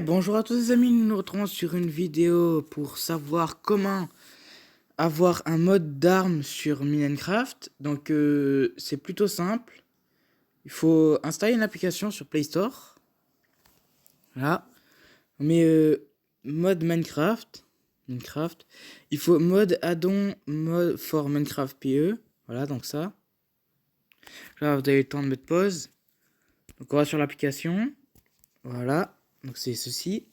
Bonjour à tous les amis, nous nous retrouvons sur une vidéo pour savoir comment avoir un mode d'armes sur Minecraft. Donc c'est plutôt simple, il faut installer une application sur Play Store. Là, on met mode Minecraft, il faut mode addon mode for Minecraft PE. Voilà, donc ça. Là vous avez le temps de mettre pause. Donc on va sur l'application. Voilà, donc c'est ceci.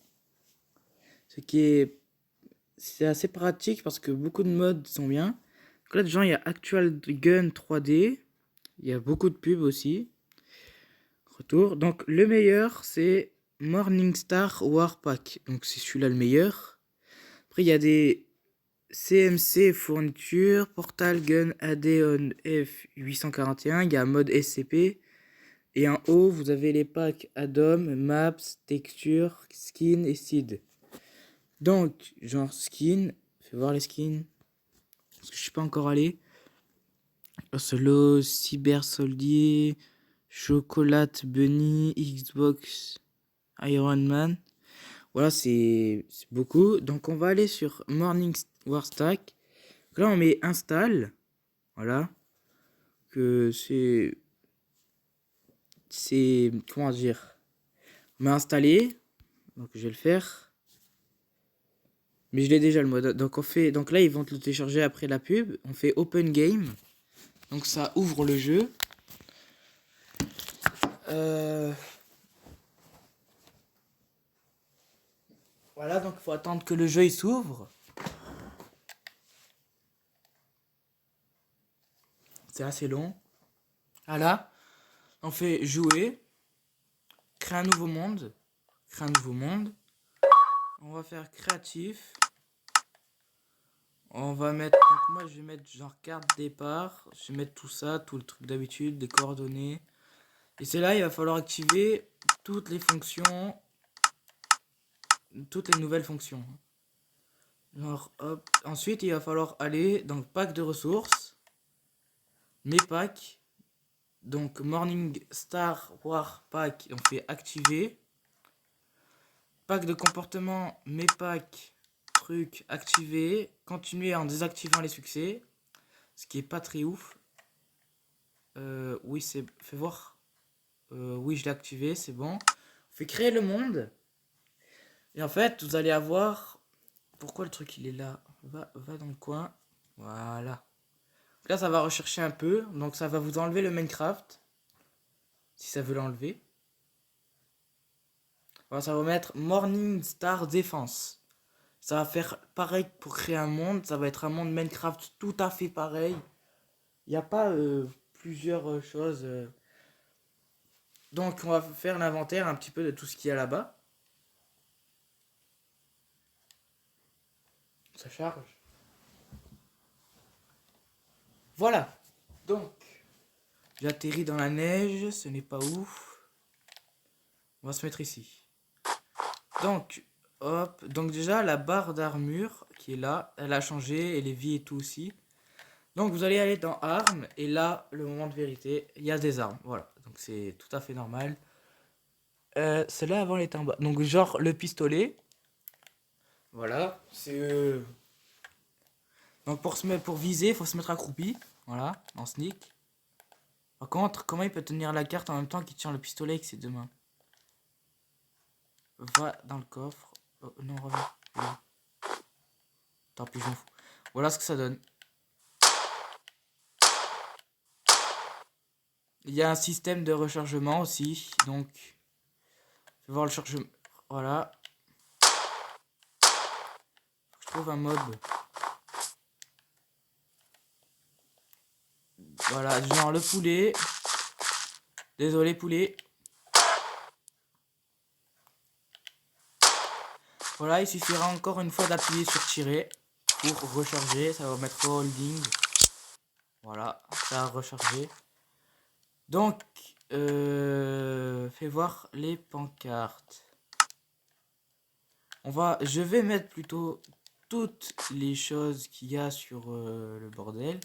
Ce qui est C'est assez pratique parce que beaucoup de modes sont bien. Donc là, déjà, il y a Actual Gun 3D. Il y a beaucoup de pubs aussi. Retour. Donc, le meilleur, c'est Morningstar Warpack. Donc, c'est celui-là le meilleur. Après, il y a des CMC fournitures, Portal Gun Add-on F841. Il y un mode SCP. Et en haut, vous avez les packs Addom, Maps, Texture, Skin et Seed. Donc, genre skin. Fais voir les skins. Parce que je suis pas encore allé. Solo, Cyber Soldier, Chocolate Bunny, Xbox, Iron Man. Voilà, c'est beaucoup. Donc on va aller sur Morning Warstack. Là on met install. Voilà. Que c'est comment dire. On m'a installé. Donc je vais le faire. Mais je l'ai déjà le mode. Donc là ils vont te le télécharger après la pub. On fait Open Game. Donc ça ouvre le jeu. Voilà, donc il faut attendre que le jeu il s'ouvre. C'est assez long. Voilà, on fait jouer, créer un nouveau monde. Créer un nouveau monde. On va faire créatif. On va mettre, donc moi je vais mettre genre carte départ. Je vais mettre tout ça, tout le truc d'habitude, des coordonnées. Et c'est là, il va falloir activer toutes les fonctions, toutes les nouvelles fonctions. Genre, hop. Ensuite, il va falloir aller dans le pack de ressources. Mes packs. Donc, Morning Star War Pack, on fait activer. Pack de comportement, mes packs, truc, activer. Continuer en désactivant les succès. Ce qui est pas très ouf. Oui, c'est. Fais voir. Oui, je l'ai activé, c'est bon. On fait créer le monde. Et en fait, vous allez avoir. Pourquoi le truc il est là? Va dans le coin. Voilà. Là, ça va rechercher un peu. Donc, ça va vous enlever le Minecraft. Si ça veut l'enlever. Voilà, ça va mettre Morning Star Défense. Ça va faire pareil pour créer un monde. Ça va être un monde Minecraft tout à fait pareil. Il n'y a pas plusieurs choses. Donc, on va faire l'inventaire un petit peu de tout ce qu'il y a là-bas. Ça charge. Voilà. Donc, j'atterris dans la neige. Ce n'est pas ouf. On va se mettre ici. Donc, hop. Donc, déjà, la barre d'armure qui est là, elle a changé. Et les vies et tout aussi. Donc, vous allez aller dans armes. Et là, le moment de vérité, il y a des armes. Voilà. Donc, c'est tout à fait normal. Celle-là avant elle était en bas. Donc genre le pistolet. Voilà. C'est donc pour viser, il faut se mettre accroupi. Voilà, en sneak. Par contre, comment il peut tenir la carte en même temps qu'il tient le pistolet avec ses deux mains? Va dans le coffre. Oh, non, reviens. Voilà. Tant pis, je m'en fous. Voilà ce que ça donne. Il y a un système de rechargement aussi. Donc, je vais voir le chargement. Voilà. Je trouve un mob. Voilà, genre le poulet. Désolé, poulet. Voilà, il suffira encore une fois d'appuyer sur tirer pour recharger. Ça va mettre holding. Voilà, ça a rechargé. Donc, fais voir les pancartes. Je vais mettre plutôt toutes les choses qu'il y a sur le bordel.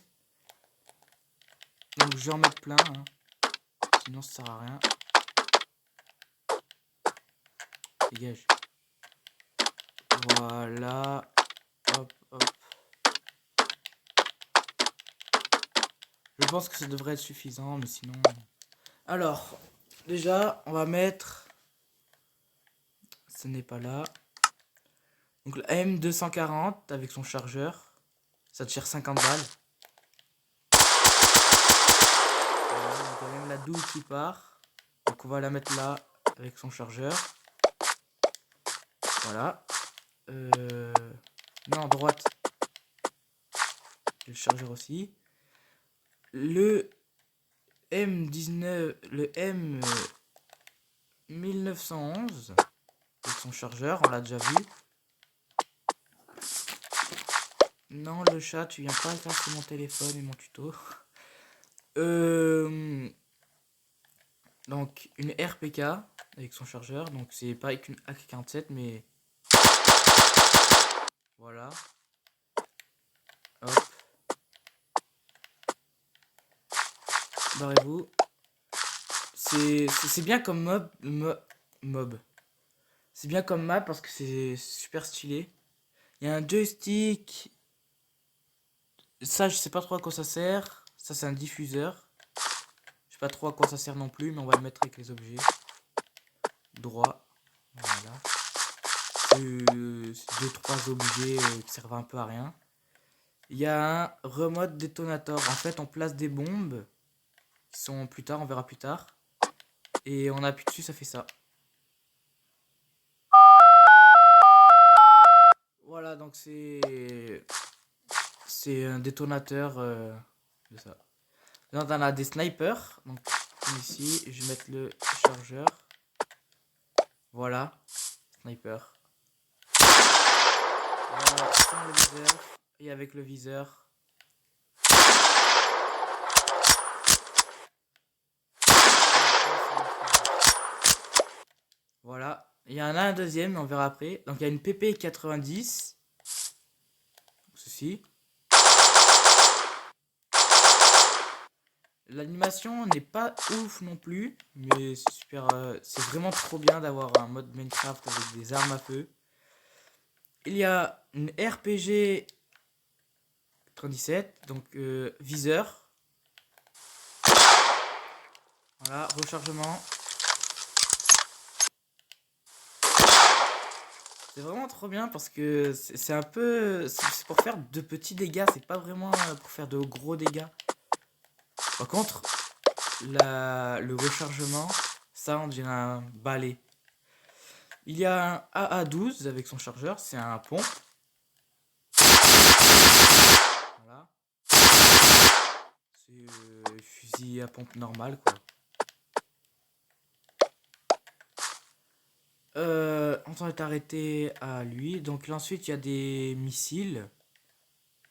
Donc, je vais en mettre plein. Hein. Sinon, ça sert à rien. Dégage. Voilà. Hop, hop. Je pense que ça devrait être suffisant, mais sinon... Alors, déjà, on va mettre... Ce n'est pas là. Donc la M240 avec son chargeur. Ça tire 50 balles. Voilà, donc il y a même la douille qui part. Donc on va la mettre là avec son chargeur. Voilà. Non, droite. Le chargeur aussi. Le M19, le M1911 avec son chargeur, on l'a déjà vu. Non, le chat, tu viens pas casser mon téléphone et mon tuto. Donc une RPK avec son chargeur. Donc c'est pas avec une AK-47, mais voilà. Hop. Barrez-vous. C'est bien comme mob. C'est bien comme map parce que c'est super stylé. Il y a un joystick. Ça, je sais pas trop à quoi ça sert. Ça, c'est un diffuseur. Je sais pas trop à quoi ça sert non plus, mais on va le mettre avec les objets. Droit. Voilà. C'est 2-3 objets qui servent un peu à rien. Il y a un remote détonateur. En fait, on place des bombes qui sont plus tard, on verra plus tard. Et on appuie dessus, ça fait ça. Voilà, donc c'est un détonateur de ça. Là, on a des snipers. Donc ici, je vais mettre le chargeur. Voilà, sniper. Voilà, sans le viseur et avec le viseur. Voilà, il y en a un deuxième, on verra après. Donc il y a une PP90. Ceci. L'animation n'est pas ouf non plus, mais c'est super. C'est vraiment trop bien d'avoir un mode Minecraft avec des armes à feu. Il y a une RPG 97, donc viseur. Voilà, rechargement. C'est vraiment trop bien parce que c'est un peu... C'est pour faire de petits dégâts, c'est pas vraiment pour faire de gros dégâts. Par contre, le rechargement, ça on dirait un balai. Il y a un AA12 avec son chargeur, c'est un pompe. Voilà. C'est fusil à pompe normal quoi. On s'en est arrêté à lui. Donc là, ensuite il y a des missiles.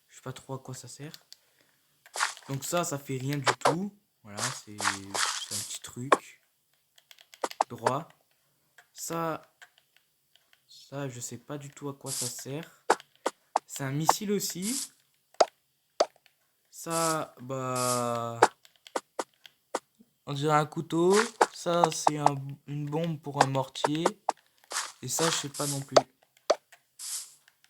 Je sais pas trop à quoi ça sert. Donc ça fait rien du tout. Voilà, c'est un petit truc. Droit. Ça, je sais pas du tout à quoi ça sert. C'est un missile aussi. Ça, bah... On dirait un couteau. Ça, c'est une bombe pour un mortier. Et ça, je sais pas non plus.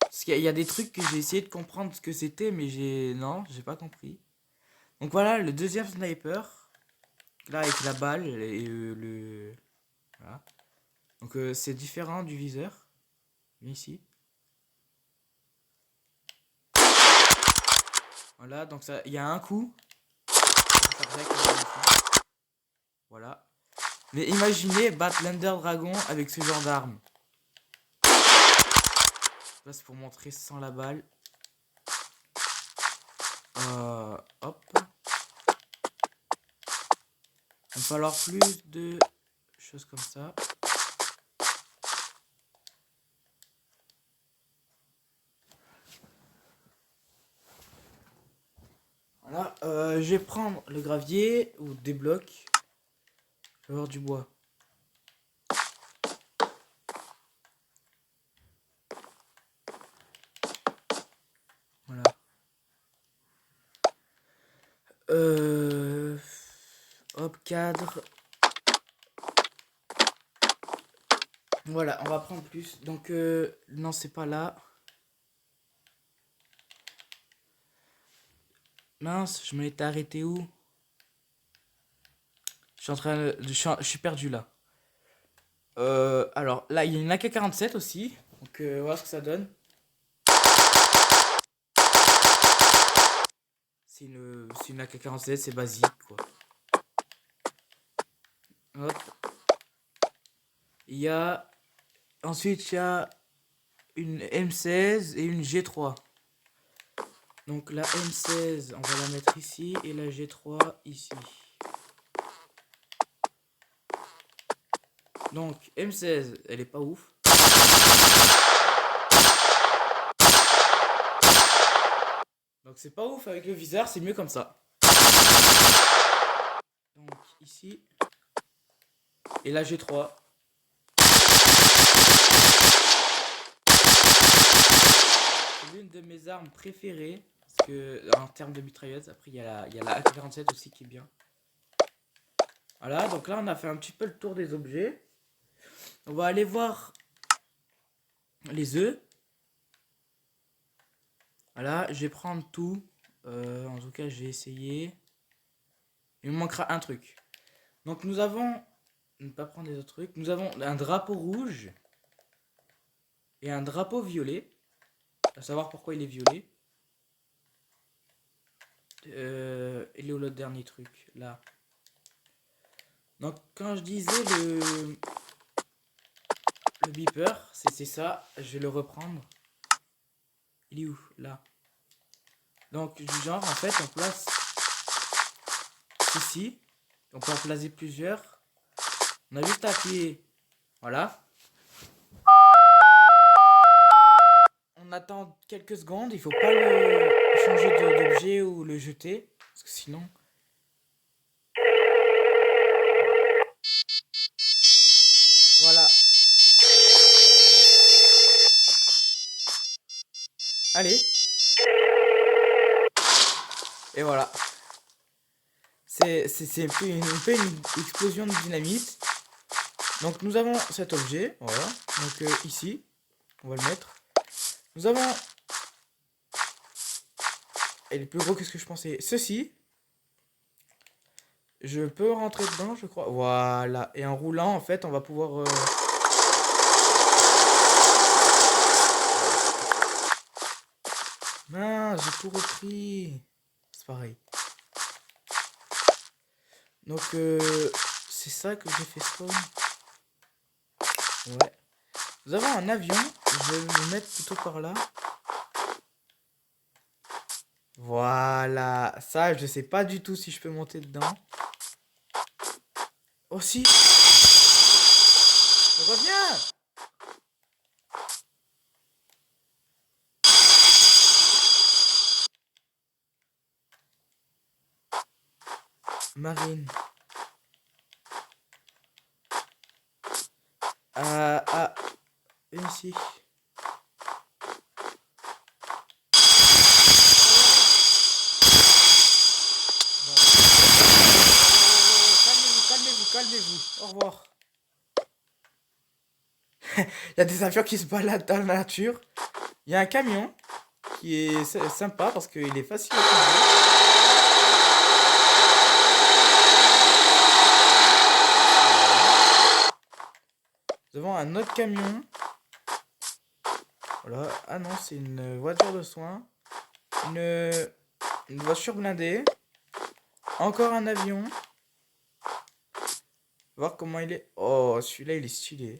Parce qu'il y a des trucs que j'ai essayé de comprendre ce que c'était, mais non, j'ai pas compris. Donc voilà, le deuxième sniper. Là, avec la balle et le... Voilà. Donc c'est différent du viseur. Ici. Voilà, donc ça, il y a un coup. Voilà. Mais imaginez battre l'Ender Dragon avec ce genre d'arme. Là, c'est pour montrer sans la balle. Hop. Il va falloir plus de choses comme ça. Voilà, je vais prendre le gravier ou des blocs. Je vais avoir du bois. Voilà. Hop, cadre. Voilà, on va prendre plus. Donc, non, c'est pas là. Mince, je m'étais arrêté où? Je suis en train de... je suis perdu là. Alors, là, il y a une AK-47 aussi. Donc, voilà ce que ça donne. C'est une AK-47, c'est basique, quoi. Hop. Il y a... Ensuite, il y a une M16 et une G3. Donc, la M16, on va la mettre ici. Et la G3, ici. Donc, M16, elle est pas ouf. Donc, c'est pas ouf avec le viseur, c'est mieux comme ça. Donc, ici. Et la G3. C'est l'une de mes armes préférées. Parce que, en termes de mitrailleuse, après, il y a la AK-47 aussi qui est bien. Voilà, donc là, on a fait un petit peu le tour des objets. On va aller voir les œufs. Voilà, je vais prendre tout. En tout cas, je vais essayer. Il me manquera un truc. Donc, nous avons... Ne pas prendre les autres trucs. Nous avons un drapeau rouge. Et un drapeau violet. À savoir pourquoi il est violet. Il est où l'autre dernier truc? Là. Donc, quand je disais le beeper, c'est ça. Je vais le reprendre. Il est où? Là. Donc, du genre, en fait, on place ceci. On peut en placer plusieurs. On a juste à appuyer. Voilà. On attend quelques secondes. Il faut pas le changer d'objet ou le jeter. Parce que sinon... Voilà. Allez. Et voilà. C'est un peu une explosion de dynamite. Donc nous avons cet objet. Voilà. Donc ici. On va le mettre. Nous avons... Elle est plus gros que ce que je pensais. Ceci. Je peux rentrer dedans, je crois. Voilà. Et en roulant, en fait, on va pouvoir... Mince, j'ai tout repris. C'est pareil. Donc, c'est ça que j'ai fait spawn. Ouais. Nous avons un avion. Je vais le mettre plutôt par là. Voilà. Ça, je sais pas du tout si je peux monter dedans. Oh si. Reviens. Marine. Ah, ici. Bon. Calmez-vous. Au revoir. Il y a des avions qui se baladent dans la nature. Il y a un camion qui est sympa parce qu'il est facile à conduire. Nous avons un autre camion. Voilà. Ah non, c'est une voiture de soins. Une voiture blindée. Encore un avion. Voir comment il est. Oh, celui-là, il est stylé.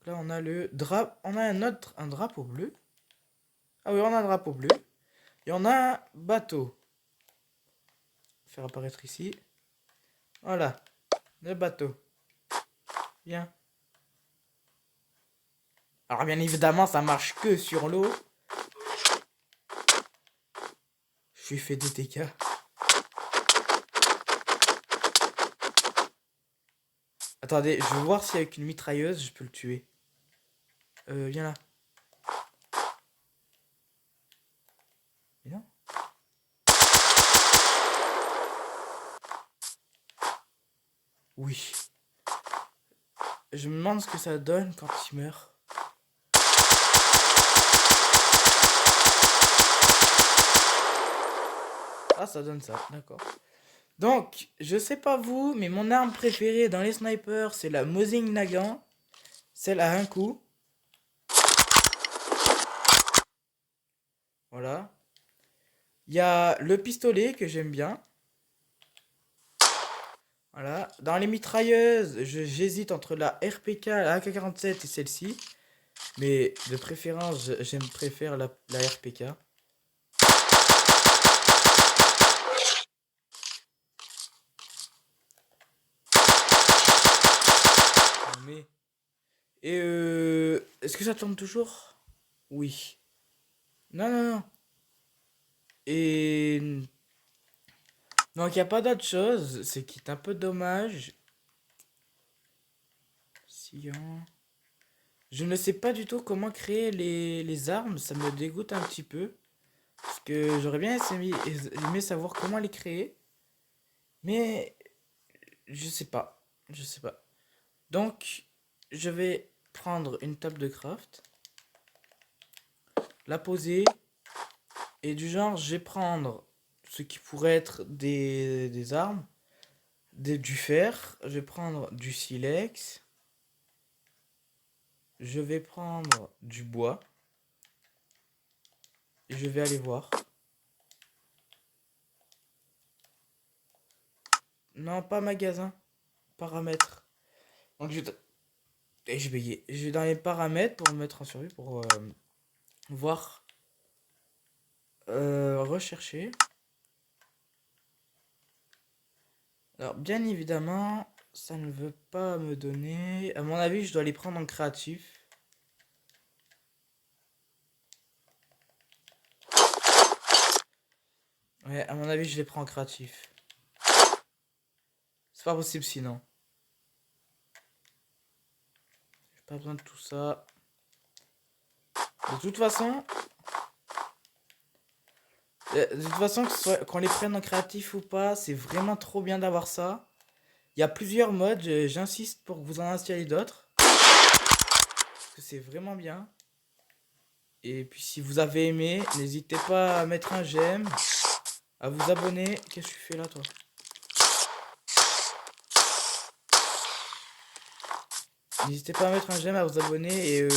Là, on a le drapeau. On a un drapeau bleu. Ah oui, on a un drapeau bleu. Et on a un bateau. Faire apparaître ici. Voilà. Le bateau. Bien. Alors, bien évidemment, ça marche que sur l'eau. Je lui fais des dégâts. Attendez, je vais voir si avec une mitrailleuse, je peux le tuer. Viens là. Mais non. Oui. je me demande ce que ça donne quand il meurt. Ah, ça donne ça, d'accord. Donc, je sais pas vous, mais mon arme préférée dans les snipers, c'est la Mosin Nagant. Celle à un coup. Voilà. Il y a le pistolet que j'aime bien. Voilà. Dans les mitrailleuses, j'hésite entre la RPK, la AK-47 et celle-ci. Mais de préférence, préfère la RPK. Mais... Et est-ce que ça tourne toujours? Oui. Non, non, non. Et... Donc il n'y a pas d'autre chose, c'est qui est un peu dommage. Sillon. Je ne sais pas du tout comment créer les armes, ça me dégoûte un petit peu. Parce que j'aurais bien aimé savoir comment les créer. Mais je sais pas. Je sais pas. Donc, je vais prendre une table de craft. La poser. Et du genre, je vais prendre ce qui pourrait être des armes. Du fer. Je vais prendre du silex. Je vais prendre du bois. Et je vais aller voir. Non, pas magasin. Paramètres. Donc je vais dans les paramètres pour me mettre en survie pour voir rechercher. Alors bien évidemment, ça ne veut pas me donner. À mon avis, je dois les prendre en créatif. Ouais, à mon avis, je les prends en créatif. C'est pas possible sinon. J'ai pas besoin de tout ça. De toute façon, qu'on les prenne en créatif ou pas, c'est vraiment trop bien d'avoir ça. Il y a plusieurs modes, j'insiste pour que vous en installiez d'autres. Parce que c'est vraiment bien. Et puis si vous avez aimé, n'hésitez pas à mettre un j'aime, à vous abonner. Qu'est-ce que tu fais là toi? N'hésitez pas à mettre un j'aime, à vous abonner et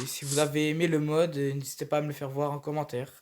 si vous avez aimé le mode, n'hésitez pas à me le faire voir en commentaire.